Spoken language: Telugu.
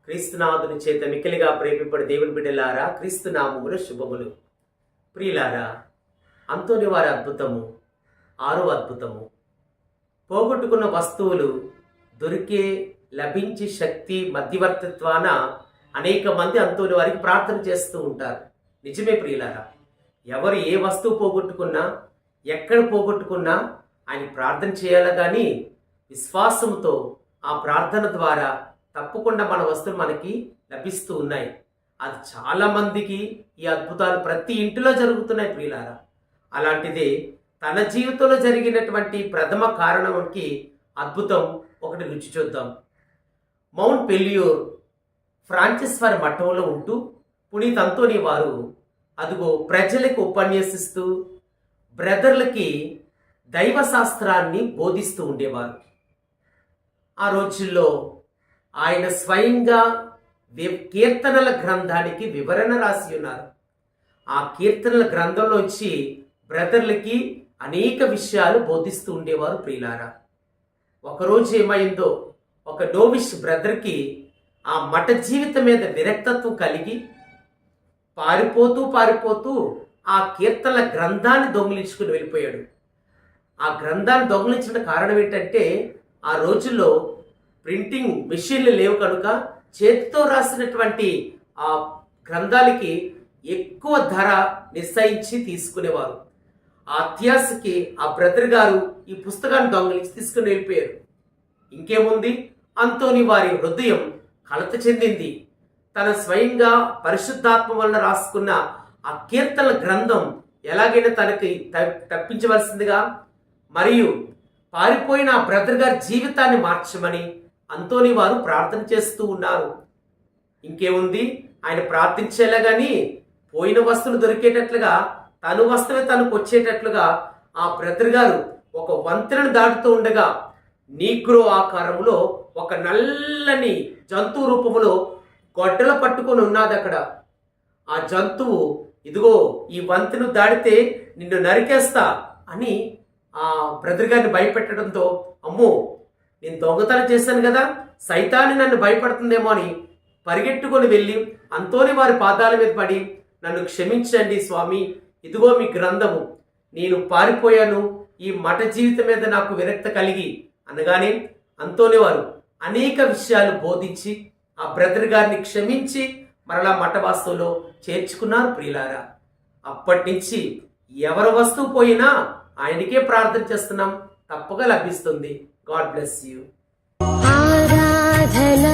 క్రీస్తునాథుని చేత మిక్కిలిగా ప్రేమింపడి దేవుని బిడ్డలారా, క్రీస్తు నామములు శుభములు. ప్రియులారా, అంతోని వారి అద్భుతము, ఆరో అద్భుతము. పోగొట్టుకున్న వస్తువులు దొరికే లభించి శక్తి మధ్యవర్తిత్వాన అనేక మంది అంతోని వారికి ప్రార్థన చేస్తూ ఉంటారు. నిజమే ప్రియులారా, ఎవరు ఏ వస్తువు పోగొట్టుకున్నా, ఎక్కడ పోగొట్టుకున్నా ఆయన ప్రార్థన చేయాలి. కానీ విశ్వాసంతో ఆ ప్రార్థన ద్వారా తప్పకుండా మన వస్తువులు మనకి లభిస్తూ ఉన్నాయి. అది చాలా మందికి ఈ అద్భుతాలు ప్రతి ఇంటిలో జరుగుతున్నాయి ప్రియులారా. అలాంటిదే తన జీవితంలో జరిగినటువంటి ప్రథమ కారణంకి అద్భుతం ఒకటి రుచి చూద్దాం. మౌంట్ పెల్యూర్ ఫ్రాన్సిస్ వారి మఠంలో ఉంటూ పునీత్ అంతోని వారు అదిగో ప్రజలకు ఉపన్యసిస్తూ బ్రదర్లకి దైవ శాస్త్రాన్ని బోధిస్తూ ఉండేవారు. ఆ రోజుల్లో ఆయన స్వయంగా కీర్తనల గ్రంథానికి వివరణ రాసి ఉన్నారు. ఆ కీర్తనల గ్రంథంలోంచి బ్రదర్లకి అనేక విషయాలు బోధిస్తూ ఉండేవారు ప్రియులారా. ఒకరోజు ఏమైందో, ఒక నోవిష్ బ్రదర్కి ఆ మఠ జీవితం మీద విరక్తత్వం కలిగి పారిపోతూ ఆ కీర్తనల గ్రంథాన్ని దొంగిలించుకుని వెళ్ళిపోయాడు. ఆ గ్రంథాన్ని దొంగిలించిన కారణం ఏంటంటే, ఆ రోజుల్లో ప్రింటింగ్ మెషిన్లు లేవు కనుక చేతితో రాసినటువంటి ఆ గ్రంథాలకి ఎక్కువ ధర నిశ్చయించి తీసుకునేవారు. ఆ అత్యాశకి ఆ బ్రదర్ గారు ఈ పుస్తకాన్ని దొంగిలించి తీసుకుని వెళ్ళిపోయారు. ఇంకేముంది, అంతోని వారి హృదయం కలత చెందింది. తన స్వయంగా పరిశుద్ధాత్మ వలన రాసుకున్న ఆ కీర్తనల గ్రంథం ఎలాగైనా తనకి తప్పించవలసిందిగా, మరియు పారిపోయిన ఆ బ్రదర్ గారి జీవితాన్ని మార్చమని అంతోని వారు ప్రార్థన చేస్తూ ఉన్నారు. ఇంకేముంది, ఆయన ప్రార్థించేలా కానీ పోయిన వస్తువులు దొరికేటట్లుగా, తను వస్తువే తనకు వచ్చేటట్లుగా ఆ బ్రదర్ గారు ఒక వంతెనను దాటుతూ ఉండగా నీగ్రో ఆకారంలో ఒక నల్లని జంతువు రూపంలో గొడ్డలు పట్టుకొని ఉన్నది అక్కడ. ఆ జంతువు, ఇదిగో ఈ వంతెను దాడితే నిన్ను నరికేస్తా అని ఆ బ్రదర్ గారిని భయపెట్టడంతో, అమ్మో నేను దొంగతనం చేశాను కదా, సైతాన్ని నన్ను భయపడుతుందేమో అని పరిగెట్టుకొని వెళ్ళి అంతోని వారి పాదాల మీద పడి, నన్ను క్షమించండి స్వామి, ఇదిగో మీ గ్రంథము, నేను పారిపోయాను, ఈ మఠ జీవితం మీద నాకు విరక్త కలిగి అనగానే అంతోని వారు అనేక విషయాలు బోధించి ఆ బ్రదర్ గారిని క్షమించి మరలా మఠవాస్తువులో చేర్చుకున్నారు ప్రియులారా. అప్పటి నుంచి ఎవరి వస్తువు పోయినా ఆయనకే ప్రార్థన చేస్తున్నాం, తప్పగా లభిస్తుంది. God bless you. ఆరాధన